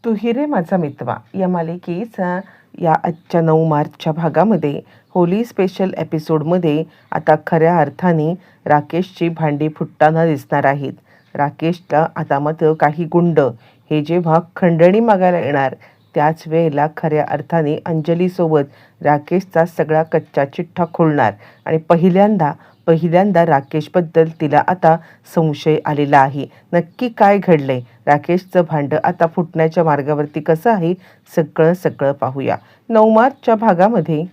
तू ही रे माझा मितवा या मालिकेचा या आजच्या 9 मार्चच्या भागामध्ये होली स्पेशल एपिसोडमध्ये आता खऱ्या अर्थाने राकेशची भांडी फुटताना दिसणार आहेत. राकेशला आता मात्र काही गुंड हे जेव्हा खंडणी मागायला येणार त्याच वेळेला खऱ्या अर्थाने अंजलीसोबत राकेशचा सगळा कच्चा चिठ्ठा खोलणार आणि पहिल्यांदा राकेशबद्दल तिला आता संशय आलेला आहे. नक्की काय घडलंय, राकेशचं भांडं आता फुटण्याच्या मार्गावरती कसं आहे, सगळं पाहूया 9 मार्चच्या भागामध्ये.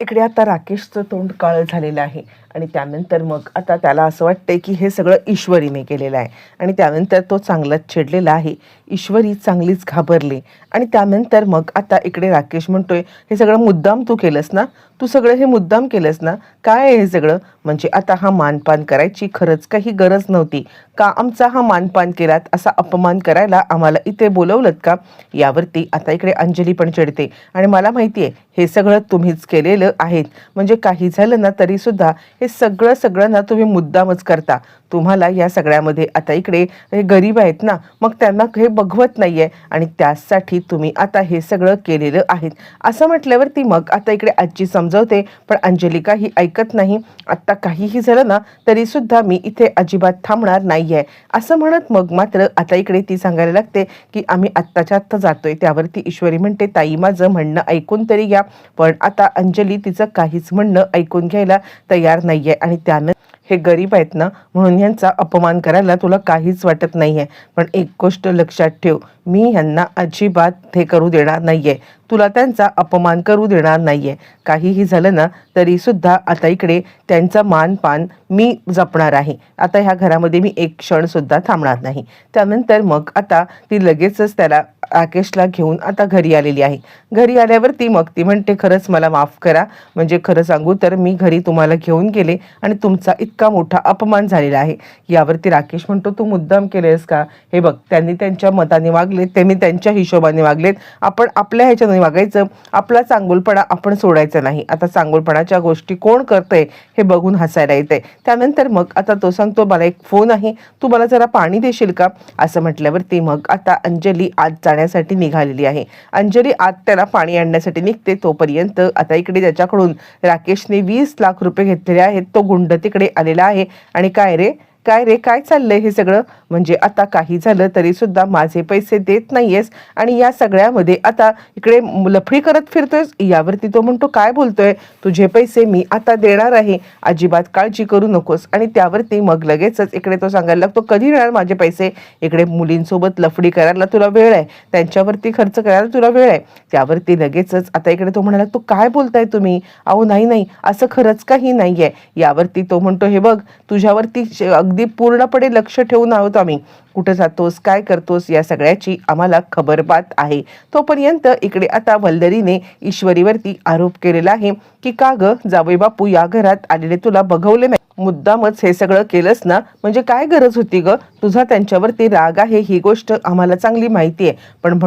इकडे आता राकेशचं तोंड काळं झालेलं आहे आणि त्यानंतर मग आता त्याला असं वाटतंय की हे सगळं ईश्वरीने केलेलं आहे आणि त्यानंतर तो चांगलाच चिडलेला आहे. ईश्वरी चांगलीच घाबरली आणि त्यानंतर मग आता इकडे राकेश म्हणतोय, हे सगळं मुद्दाम तू केलंस ना, तू सगळं हे मुद्दाम केलंस ना, काय आहे हे सगळं? म्हणजे आता हा मानपान करायची खरंच काही गरज नव्हती का? आमचा हा मानपान केलात, असा अपमान करायला आम्हाला इथे बोलवलंत का? यावरती आता इकडे अंजली पण चिडते आणि मला माहिती आहे हे सगळं तुम्हीच केलेलं आहेत. म्हणजे काही झालं ना तरी सुद्धा हे सगळं ना तुम्ही मुद्दामच करता. तुम्हाला या सगळ्यामध्ये आता इकडे हे गरीब आहेत ना, मग त्यांना हे बघवत नाहीये आणि त्यासाठी तुम्ही आता हे सगळं केलेलं आहेत असं म्हटल्यावरती मग आता इकडे आजी समजवते, पण अंजली काही ऐकत नाही. आत्ता काहीही झालं ना तरी सुद्धा मी इथे अजिबात थांबणार नाहीये असं म्हणत मग मात्र आता इकडे ती सांगायला लागते की आम्ही आत्ताच्या आत्ता जातोय. त्यावरती ईश्वरी म्हणते, ताई माझं म्हणणं ऐकून तरी घ्या. पण आता अंजली तिचं काहीच म्हणणं ऐकून घ्यायला तयार नाहीये आणि त्यानं हे गरीब आहेत ना म्हणून यांचा अपमान करायला तुला काहीच वाटत नाहीये. पण एक गोष्ट लक्षात ठेव, मी ह्यांना अजिबात हे करू देणार नाहीये, तुला त्यांचा अपमान करू देणार नाहीये. काहीही झालं ना तरी सुद्धा आता इकडे त्यांचा मानपान मी जपणार आहे. आता ह्या घरामध्ये मी एक क्षण सुद्धा थांबणार नाही. त्यानंतर मग आता ती लगेचच त्याला राकेशला घेऊन आता घरी आलेली आहे. घरी आल्यावरती मग ती म्हणते, खरंच मला माफ करा, म्हणजे खरं सांगू तर मी घरी तुम्हाला घेऊन गेले आणि तुमचा इतका मोठा अपमान झालेला आहे. यावरती राकेश म्हणतो, तू मुद्दाम केलेस का? हे बघ, त्यांनी त्यांच्या मताने वागलेत, त्यांनी त्यांच्या हिशोबाने वागलेत, आपण आपल्या ह्याच्याने वागायचं. आपला चांगुलपणा आपण सोडायचा नाही. आता चांगुलपणाच्या गोष्टी कोण करतंय हे बघून हसायला येते. त्यानंतर मग आता तो सांगतो, मला एक फोन आहे, तू मला जरा पाणी देशील का? असं म्हटल्यावरती मग आता अंजली आत जाण्यासाठी निघालेली आहे. अंजली आत त्याला पाणी आणण्यासाठी निघते. तोपर्यंत आता इकडे त्याच्याकडून राकेशने 20 लाख रुपये घेतलेले आहेत. तो गुंड तिकडे आलेला आहे आणि काय रे काय चाललंय हे सगळं? म्हणजे आता काही झालं तरी सुद्धा माझे पैसे देत नाहीयेस आणि या सगळ्यामध्ये आता इकडे लफडी करत फिरतोयस. यावरती तो म्हणतो, काय बोलतोय? तुझे पैसे मी आता देणार आहे, अजिबात काळजी करू नकोस. आणि त्यावरती मग लगेचच इकडे तो सांगायला लागतो, कधी देणार माझे पैसे? इकडे मुलींसोबत लफडी करायला तुला वेळ आहे, त्यांच्यावरती खर्च करायला तुला वेळ आहे. त्यावरती लगेचच आता इकडे तो म्हणाला, तू काय बोलताय तुम्ही? अहो नाही असं खरंच काही नाहीये. यावरती तो म्हणतो, हे बघ, तुझ्यावरती अगदी पूर्णपणे लक्ष ठेवून आहोत आम्ही. कुठं जातोस, काय करतोस, या सगळ्याची आम्हाला खबरबात आहे. तोपर्यंत इकडे आता वल्लरीने ईश्वरीवरती आरोप केलेला आहे की का ग जावई बापू या घरात आलेले तुला बघवले नाही, मुद्दामच हे सगळं केलंस ना, म्हणजे काय गरज होती ग? तुझा त्यांच्यावरती राग आहे ही गोष्ट आम्हाला चांगली माहिती आहे, पण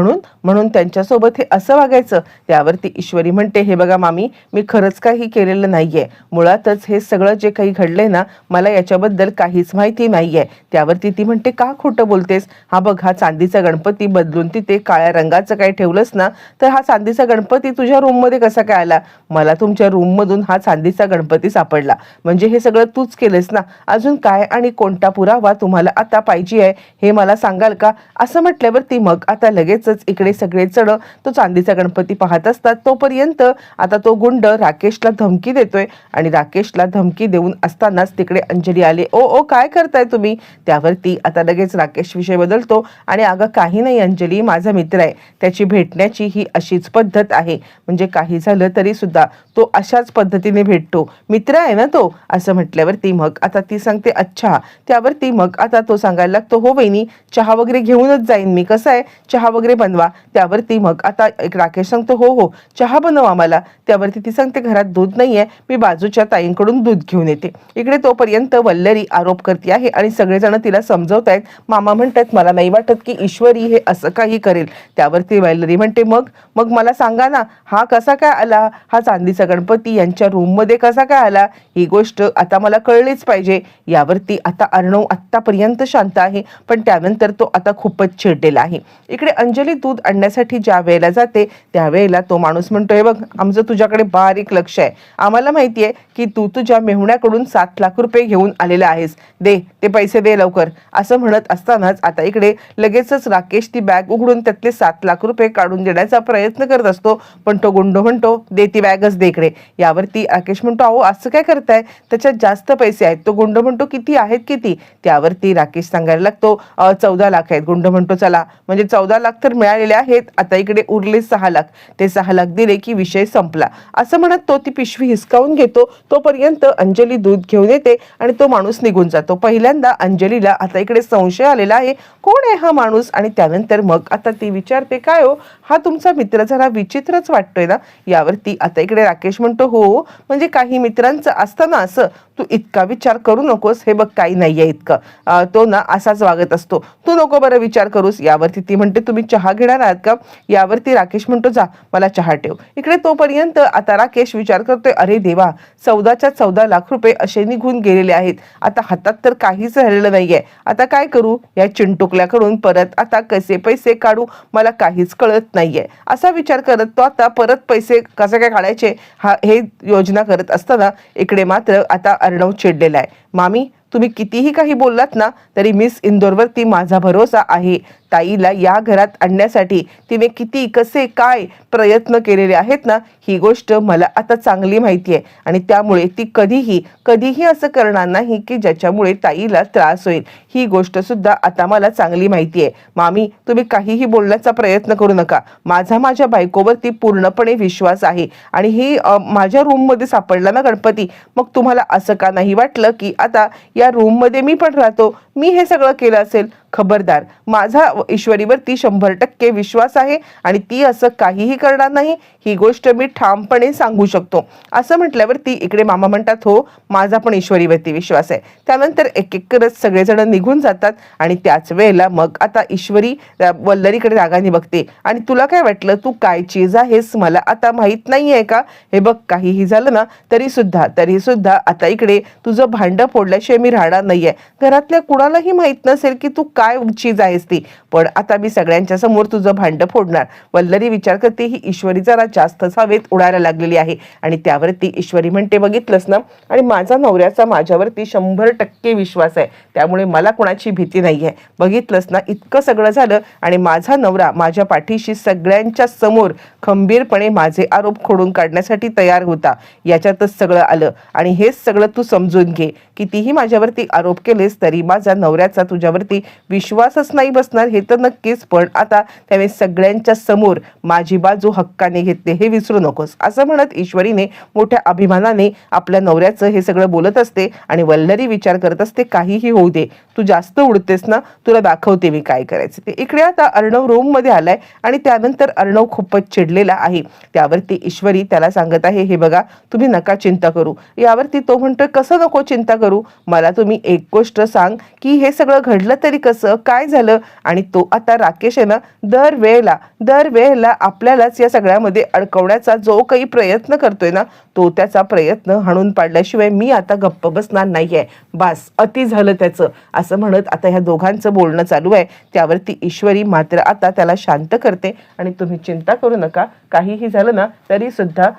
म्हणून त्यांच्यासोबत हे असं वागायचं? त्यावरती ईश्वरी म्हणते, हे बघा मामी, मी खरंच काही केलेलं नाहीये. मुळातच हे सगळं जे काही घडलंय ना, मला याच्याबद्दल काहीच माहिती नाहीये. त्यावरती ती म्हणते, का खोटं बोलतेस? हा बघ, हा चांदीचा गणपती बदलून तिथे काळ्या रंगाचं काय ठेवलंस ना, तर हा चांदीचा गणपती तुझ्या रूममध्ये कसा काय आला? मला तुमच्या रूममधून हा चांदीचा गणपती सापडला, म्हणजे हे सगळं तूच केलंस ना. अजून काय आणि कोणता पुरावा तुम्हाला आता पाहिजे आहे हे मला सांगाल का? असं म्हटल्यावरती मग आता लगेचच इकडे सगळे जण तो चांदीचा गणपती पाहत असतात. तोपर्यंत आता तो गुंड राकेशला धमकी देतोय आणि राकेशला धमकी देऊन असतानाच तिकडे अंजली आले. ओ काय करताय तुम्ही? त्यावरती आता लगेच राकेश विषय बदलतो आणि अगं काही नाही अंजली, माझा मित्र आहे, त्याची भेटण्याची ही अशीच पद्धत आहे. म्हणजे काही झालं तरी सुद्धा तो अशाच पद्धतीने भेटतो, मित्र आहे ना तो. असं म्हटल्यावरती मग आता ती सांगते, अच्छा. त्यावरती मग आता तो सांगायला लागतो, हो वहिनी, चहा वगैरे घेऊनच जाईन मी, कसं आहे, चहा वगैरे बनवा. त्यावरती मग आता एक राकेश सांगतो, हो चहा बनव आम्हाला. त्यावरती ती सांगते, घरात दूध नाहीये, मी बाजूच्या ताईंकडून दूध घेऊन येते. इकडे तोपर्यंत वल्लरी आरोप करते आहे आणि सगळेजण तिला समजवत आहेत. मामा म्हणतात, मला नाही वाटत की ईश्वरी हे असं काही करेल. त्यावरती वल्लरी म्हणते, मग मला सांगा ना, हा कसा काय आला? हा चांदीचा गणपती यांच्या रूममध्ये कसा काय आला? ही गोष्ट आता मला मला कळलीच पाहिजे. यावरती आता अर्णव आत्तापर्यंत शांत आहे, पण त्यानंतर तो आता खूपच चिडलेला आहे. इकडे अंजली दूध आणण्यासाठी ज्या वेळेला जाते त्यावेळेला तो माणूस म्हणतोय, बघ आमचं तुझ्याकडे बारीक लक्ष आहे. आम्हाला माहिती आहे की तू तुझ्या मेहुण्याकडून 7 लाख रुपये घेऊन आलेला आहेस. दे ते पैसे दे लवकर. असं म्हणत असतानाच आता इकडे लगेचच राकेश ती बॅग उघडून त्यातले 7 लाख रुपये काढून देण्याचा प्रयत्न करत असतो, पण तो गुंड म्हणतो, दे ती बॅगच दे इकडे. यावरती राकेश म्हणतो, अहो असं काय करताय, त्याच्यात जास्त पैसे आहेत. तो गुंड म्हणतो, किती आहेत किती. त्यावरती राकेश सांगायला लागतो, 14 लाख आहेत. गुंड म्हणतो, चला म्हणजे 14 लाख तर मिळालेले आहेत, आता इकडे उरले 6 लाख. ते 6 लाख दिले की विषय संपला. असं म्हणत तो ती पिशवी हिसकावून घेतो. तोपर्यंत अंजली दूध घेऊन येते आणि तो माणूस निघून जातो. पहिल्यांदा अंजलीला आता इकडे संशय आलेला आहे, कोण आहे हा माणूस. आणि त्यानंतर मग आता ती विचारते, काय हो हा तुमचा मित्र जरा विचित्रच वाटतोय ना. यावरती आता इकडे राकेश म्हणतो, हो म्हणजे काही मित्रांचं असतं ना असं, तू इतका विचार करू नकोस. हे बघ काही नाहीये इतकं, तो ना असाच वागत असतो, तू नको बरं विचार करूस. यावरती ती म्हणते, तुम्ही चहा घेणार आहात का. यावरती राकेश म्हणतो, जा मला चहा ठेव. इकडे तोपर्यंत आता राकेश विचार करतोय, अरे देवा 14च्या 14 लाख रुपये असे निघून गेलेले आहेत. आता हातात तर काहीच राहिलेलं नाहीये. आता काय करू, या चिंटुकल्याकडून परत आता कसे पैसे काढू मला काहीच कळत नाहीये. असा विचार करत तो आता परत पैसे कसे काय काढायचे हे योजना करत असताना इकडे मात्र आता अर्णव चिडलेला आहे. मामी तुम्ही कितीही काही बोललात ना तरी मिस इंदोरवरती माझा भरोसा आहे. ताईला या घरात आणण्यासाठी तिने किती कसे काय प्रयत्न केलेले आहेत ना, ही गोष्ट मला आता चांगली माहिती आहे. आणि त्यामुळे ती कधीही असं करणार नाही की ज्याच्यामुळे ताईला त्रास होईल. ही गोष्ट सुद्धा आता मला चांगली माहिती आहे. मामी तुम्ही काहीही बोलण्याचा प्रयत्न करू नका. माझ्या बायकोवरती पूर्णपणे विश्वास आहे. आणि ही माझ्या रूममध्ये सापडला ना गणपती, मग तुम्हाला असं का नाही वाटलं की आता या रूममध्ये मी पण राहतो, मी हे सगळं केलं असेल. खबरदार, माझा ईश्वरीवरती 100% विश्वास आहे आणि ती असं काहीही करणार नाही, ही गोष्ट मी ठामपणे सांगू शकतो. असं म्हटल्यावरती इकडे मामा म्हणतात, हो माझा पण ईश्वरीवरती विश्वास आहे. त्यानंतर एक एक करत सगळेजण निघून जातात. आणि त्याच वेळेला मग आता ईश्वरी वल्लरीकडे रागाने बघते, आणि तुला काय वाटलं, तू काय चीज आहेस मला आता माहित नाहीये का. हे बघ काहीही झालं ना तरी सुद्धा आता इकडे तुझं भांडं फोडल्याशिवाय मी राहणार नाहीये. घरातल्या कुणालाही माहित नसेल की तू काय चीज आहेस ती, पण आता मी सगळ्यांच्या समोर तुझं भांडं फोडणार. वल्लरी विचार करते, ही ईश्वरी जरा जास्तच हवेत उडायला लागलेली आहे. आणि त्यावरती ईश्वरी म्हणते, बघितलंस ना, आणि माझा नवऱ्याचा माझ्यावरती 100% विश्वास आहे, त्यामुळे मला कोणाची भीती नाहीये. बघितलंस ना, इतकं सगळं झालं आणि माझा नवरा माझ्या पाठीशी सगळ्यांच्या समोर खंबीरपणे माझे आरोप खोडून काढण्यासाठी तयार होता. याच्यातच सगळं आलं. आणि हेच सगळं तू समजून घे, कितीही माझ्यावरती आरोप केलेस तरी माझा नवऱ्याचा तुझ्यावरती विश्वासच नाही बसणार हे तर नक्कीच. पण आता त्याने सगळ्यांच्या समोर माझी बाजू हक्काने घेतली, हे विसरू नकोस. असं म्हणत ईश्वरीने मोठ्या अभिमानाने आपल्या नवऱ्याचं हे सगळं बोलत असते. आणि वल्लरी विचार करत असते, काहीही होऊ दे, तू जास्त उडतेस ना, तुला दाखवते मी काय करायचं ते. इकडे आता अर्णव रूम मध्ये आलाय आणि त्यानंतर अर्णव खूपच चिडलेला आहे. त्यावरती ईश्वरी त्याला सांगत आहे, हे बघा तुम्ही नका चिंता करू. यावरती तो म्हणतोय, कसं नको चिंता करू, मला तुम्ही एक गोष्ट सांग की हे सगळं घडलं तरी कसं, काय झालं. आणि तो आता राकेश आहे ना, दरवेळेला आपल्यालाच या सगळ्यामध्ये अडकवण्याचा जो काही प्रयत्न करतोय ना, तो त्याचा प्रयत्न हाणून पाडल्याशिवाय मी आता गप्प बसणार नाहीये. बास अति झालं त्याचं. असं म्हणत आता ह्या दोघांचं बोलणं चालू आहे. त्यावरती ईश्वरी मात्र आता त्याला शांत करते आणि तुम्ही चिंता करू नका, काहीही झालं ना तरी सुद्धा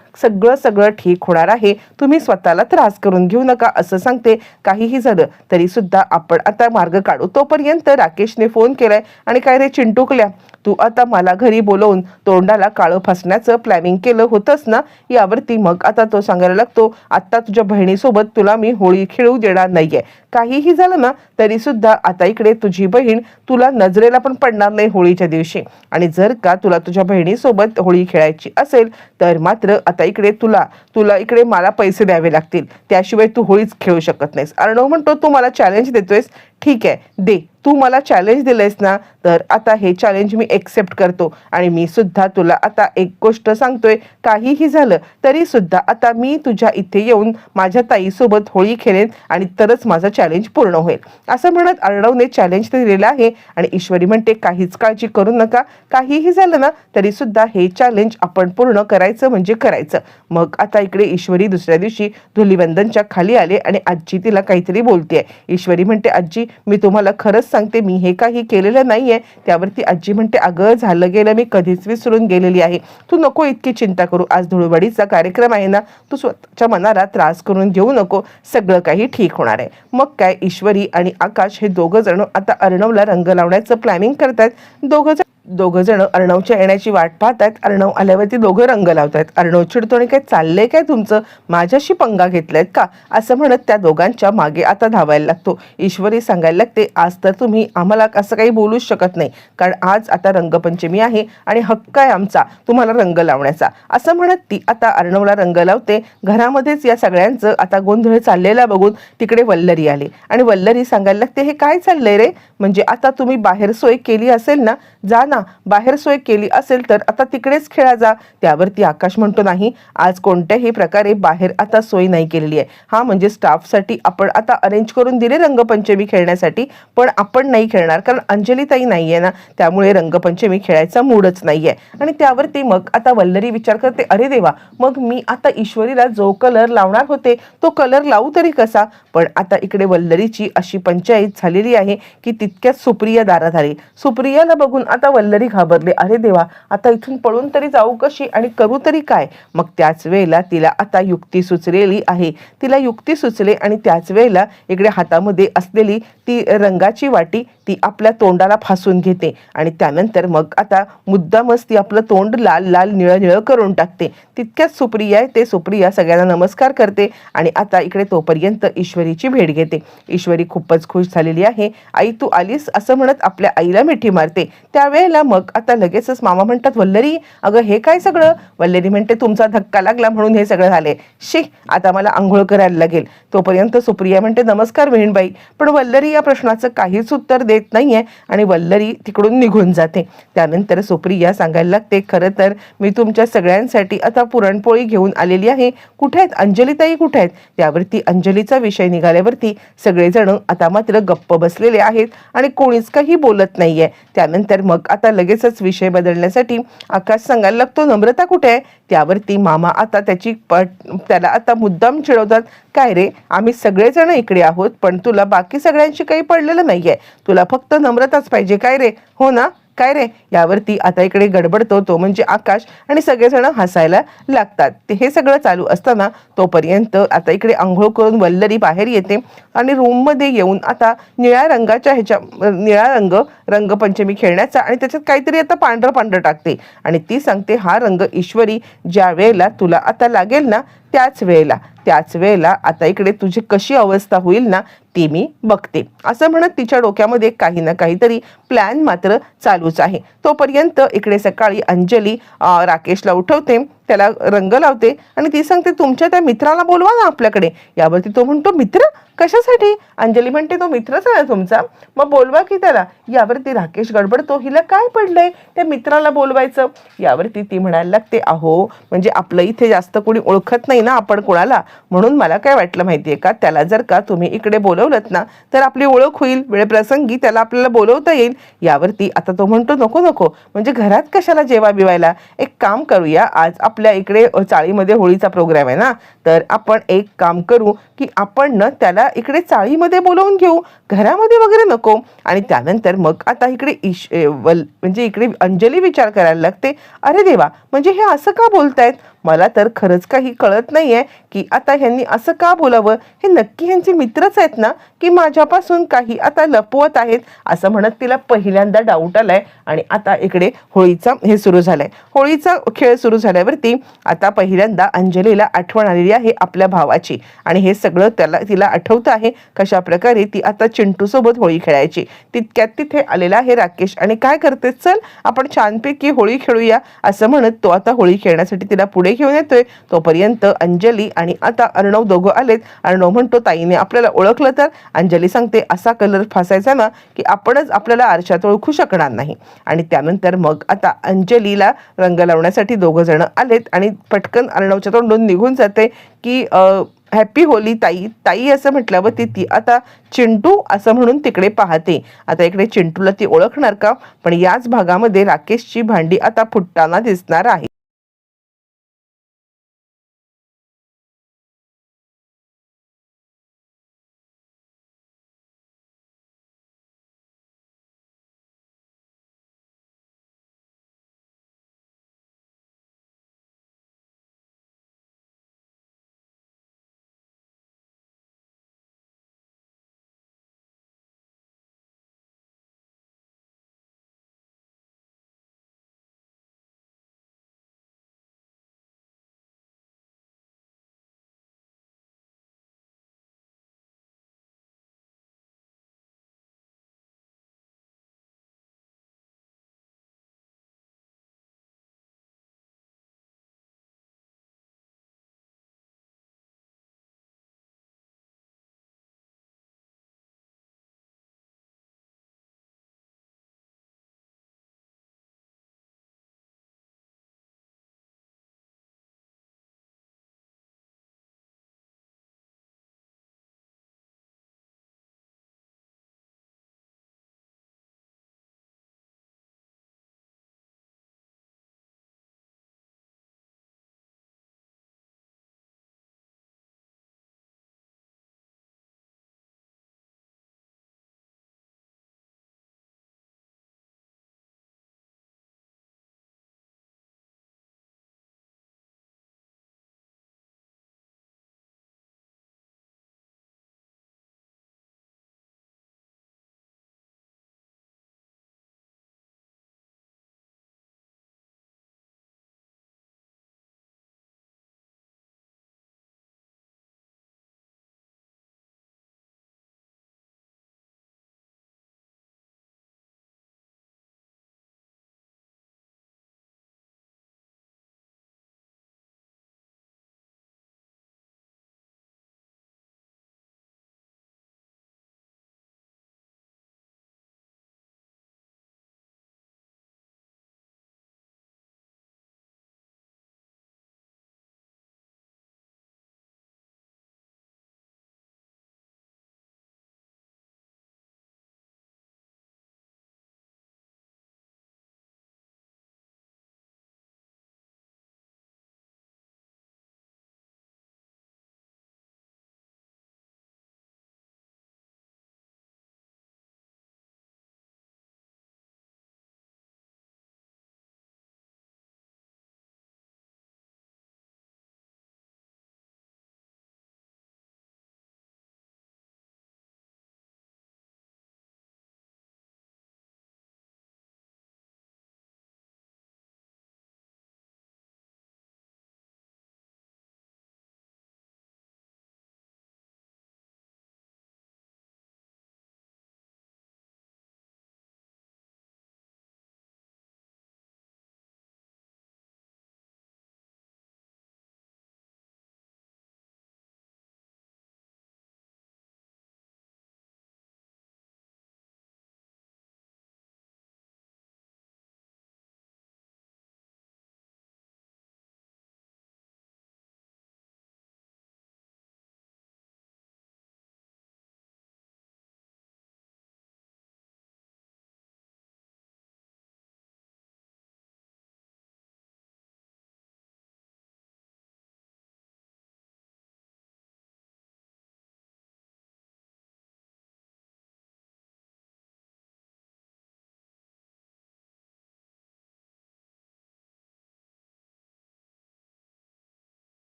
सगळं ठीक होणार आहे, तुम्ही स्वतःला त्रास करून घेऊ नका असं सांगते. काहीही झालं तरी सुद्धा आपण आता मार्ग काढू. तोपर्यंत राकेशने फोन केलाय आणि काय रे चिंटुकल्या, तू आता मला घरी बोलवून तोंडाला काळं फासण्याचं प्लॅनिंग केलं होतंस ना. यावरती मग आता तो सांगायला लागतो, आता तुझ्या बहिणीसोबत तुला मी होळी खेळू देणार नाहीये. काहीही झालं ना तरी सुद्धा आता इकडे तुझी बहीण तुला नजरेला पण पडणार नाही होळीच्या दिवशी. आणि जर का तुला तुझ्या बहिणीसोबत होळी खेळायची असेल तर मात्र आता इकडे तुला इकडे मला पैसे द्यावे लागतील, त्याशिवाय तू होळीच खेळू शकत नाहीस. अर्णव म्हणतो, तू मला चॅलेंज देतोयस, ठीक आहे दे, तू मला चॅलेंज दिलंयस ना, तर आता हे चॅलेंज मी एक्सेप्ट करतो. आणि मी सुद्धा तुला आता एक गोष्ट सांगतोय, काहीही झालं तरी सुद्धा आता मी तुझ्या इथे येऊन माझ्या ताईसोबत होळी खेळेन आणि तरच माझं चॅलेंज पूर्ण होईल. असं म्हणत अर्णवने चॅलेंज दिलेलं आहे. आणि ईश्वरी म्हणते काहीच काळजी करू नका, काहीही झालं ना तरी सुद्धा हे चॅलेंज आपण पूर्ण करायचं म्हणजे करायचं. मग आता इकडे ईश्वरी दुसऱ्या दिवशी धुलीवंदनच्या खाली आले आणि आजी तिला काहीतरी बोलतेय. ईश्वरी म्हणते आजी, मी तुम्हाला खरंच सांगते, मी हे काही केलेलं नाहीये. त्यावरती आजी म्हणते अगं झालं गेलं मी कधीच विसरून गेलेली आहे, तू नको इतकी चिंता करू. आज धुळवडीचा कार्यक्रम आहे ना, तू स्वतःच्या मनाला त्रास करून घेऊ नको, सगळं काही ठीक होणार आहे. मग काय ईश्वरी आणि आकाश हे दोघं जण आता अर्णवला रंग लावण्याचं प्लॅनिंग करतात. दोघं जण अर्णवच्या येण्याची वाट पाहतात. अर्णव आल्यावरती दोघं रंग लावतात. अर्णव चिडतो आणि काय चाललंय काय तुमचं, माझ्याशी पंगा घेतलायत का, असं म्हणत त्या दोघांच्या मागे आता धावायला लागतो. ईश्वरी सांगायला लागते आज तर तुम्ही आम्हाला असं काही बोलूच शकत नाही, कारण आज आता रंगपंचमी आहे आणि हक्क आहे आमचा तुम्हाला रंग लावण्याचा. असं म्हणत ती आता अर्णवला रंग लावते. घरामध्येच या सगळ्यांचं आता गोंधळ चाललेला बघून तिकडे वल्लरी आले आणि वल्लरी सांगायला लागते हे काय चाललंय रे, म्हणजे आता तुम्ही बाहेर सोय केली असेल ना, जा ना, बाहेर सोय केली असेल तर आता तिकडेच खेळा जा. त्यावरती आकाश म्हणतो नाही, आज कोणत्याही प्रकारे बाहेर आता सोय नाही केलेली आहे. हा म्हणजे स्टाफसाठी आपण आता अरेंज करून दिले रंगपंचमी खेळण्यासाठी, पण आपण नाही खेळणार कारण अंजली ताई नाहीये ना, त्यामुळे रंगपंचमी खेळायचा मूडच नाहीये. आणि त्यावरती मग आता वल्लरी विचार करते अरे देवा, मग मी आता ईश्वरीला जो कलर लावणार होते तो कलर लावू तरी कसा. पण आता इकडे वल्लरीची अशी पंचायत झालेली आहे की तितक्यात सुप्रिया दारात आली. सुप्रियाला बघून आता वल्लरी घाबरले, अरे देवा आता इथून पळून तरी जाऊ कशी आणि करू तरी काय. मग त्याच वेळेला तिला आता युक्ती सुचलेली आहे. तिला युक्ती सुचले आणि त्याच वेळेला इकडे हातामध्ये असलेली ती रंगाची वाटी ती आपल्या तोंडाला फासून घेते आणि त्यानंतर मग आता मुद्दामच ती आपलं तोंड लाल लाल निळं निळं करून टाकते. तितक्यात सुप्रिया आहे, ते सुप्रिया सगळ्यांना नमस्कार करते आणि आता इकडे तोपर्यंत ईश्वरीची भेट घेते. ईश्वरी खूपच खुश झालेली आहे. आई तू आलीस असं म्हणत आपल्या आईला मिठी मारते. त्यावेळेला मग आता लगेचच मामा म्हणतात वल्लरी अगं हे काय सगळं. वल्लरी म्हणते तुमचा धक्का लागला म्हणून हे सगळं झाले, शी आता मला आंघोळ करायला लागेल. तोपर्यंत सुप्रिया म्हणते नमस्कार बहीणबाई. पण वल्लरी या प्रश्नाचं काहीच उत्तर देत नाहीये आणि वल्लरी तिकडून निघून जाते. त्यानंतर सुप्रिया सांगायला लागते खरं तर मी तुमच्या सगळ्यांसाठी आता पुरणपोळी घेऊन आलेली आहे, कुठे आहेत अंजलीताई कुठे आहेत. त्यावरती अंजलीचा विषय निघाल्यावरती सगळेजण आता मात्र गप्प बसलेले आहेत आणि कोणीच काही बोलत नाहीये. त्यानंतर मग आता लगेचच विषय बदलण्यासाठी आकाश सांगायला लागतो नम्रता कुठे आहे. त्यावरती मामा आता त्याला आता मुद्दाम चिडवतात, काय रे आम्ही सगळेजण इकडे आहोत पण तुला बाकी सगळ्यांशी काही पडलेलं नाहीये, तुला फक्त नम्रताच पाहिजे काय रे, हो ना काय रे. यावरती आता इकडे गडबडतो तो म्हणजे आकाश आणि सगळेजण हसायला लागतात. हे सगळं चालू असताना तोपर्यंत आता इकडे आंघोळ करून वल्लरी बाहेर येते आणि रूममध्ये येऊन आता निळ्या रंग रंगपंचमी खेळण्याचा आणि त्याच्यात काहीतरी आता पांढरं पांढरं टाकते आणि ती सांगते हा रंग ईश्वरी ज्या वेळेला तुला आता लागेल ना त्याच वेळेला आता इकडे तुझी कशी अवस्था होईल ना ती मी बघते. असं म्हणत तिच्या डोक्यामध्ये काही ना काहीतरी प्लॅन मात्र चालूच आहे. तोपर्यंत इकडे सकाळी अंजली राकेशला उठवते, त्याला रंग लावते आणि ती सांगते तुमच्या त्या मित्राला बोलवा ना आपल्याकडे. यावरती तो म्हणतो मित्र कशासाठी. अंजली म्हणते तो मित्रच आहे तुमचा, मग बोलवा की त्याला. यावरती राकेश गडबडतो, हिला काय पडलंय त्या मित्राला बोलवायचं. यावरती ती म्हणायला लागते अहो म्हणजे आपलं इथे जास्त कोणी ओळखत नाही ना आपण कोणाला, म्हणून मला काय वाटलं माहितीये का, त्याला जर का तुम्ही इकडे बोलवलत ना तर आपली ओळख होईल, वेळप्रसंगी त्याला आपल्याला बोलवता येईल. यावरती आता तो म्हणतो नको नको म्हणजे घरात कशाला जेवा बिवायला, एक काम करूया आज आपल्या इकडे चाळीमध्ये होळीचा प्रोग्राम आहे ना, तर आपण एक काम करू की आपण न त्याला इकडे चाळीमध्ये बोलवून घेऊ, घरामध्ये वगैरे नको. आणि त्यानंतर मग आता इकडे म्हणजे इकडे अंजली विचार करायला लागते, अरे देवा म्हणजे हे असं का बोलतायत, मला तर खरंच काही कळत नाहीये की आता ह्यांनी असं का बोलावं, हे नक्की ह्यांचे मित्रच आहेत ना की माझ्यापासून काही आता लपवत आहेत. असं म्हणत तिला पहिल्यांदा डाऊट आलाय आणि आता इकडे होळीचा खेळ सुरू झाल्यावरती आता पहिल्यांदा अंजलीला आठवण आलेली आहे आपल्या भावाची आणि हे सगळं तिला आठवतं आहे कशा प्रकारे ती आता चिंटू सोबत होळी खेळायची. तितक्यात तिथे आलेला आहे राकेश आणि काय करते, चल आपण छानपैकी होळी खेळूया असं म्हणत तो आता होळी खेळण्यासाठी तिला पुढे घेऊन येतोय तोपर्यंत अंजली आणि आता अर्णव दोघं आलेत. अर्णव म्हणतो ताईने आपल्याला ओळखलं तर? अंजली सांगते असा कलर फासायचा ना की आपणच आपल्याला आरशात ओळखू शकणार नाही. आणि त्यानंतर मग आता अंजलीला रंग लावण्यासाठी दोघं जण आलेत आणि पटकन अर्णवच्या तोंडून निघून जाते की हॅपी होली ताई. ताई असं म्हटल्यावर ती आता चिंटू असं म्हणून तिकडे पाहते. आता इकडे चिंटूला ती ओळखणार का? पण याच भागामध्ये राकेशची भांडी आता फुटताना दिसणार आहे.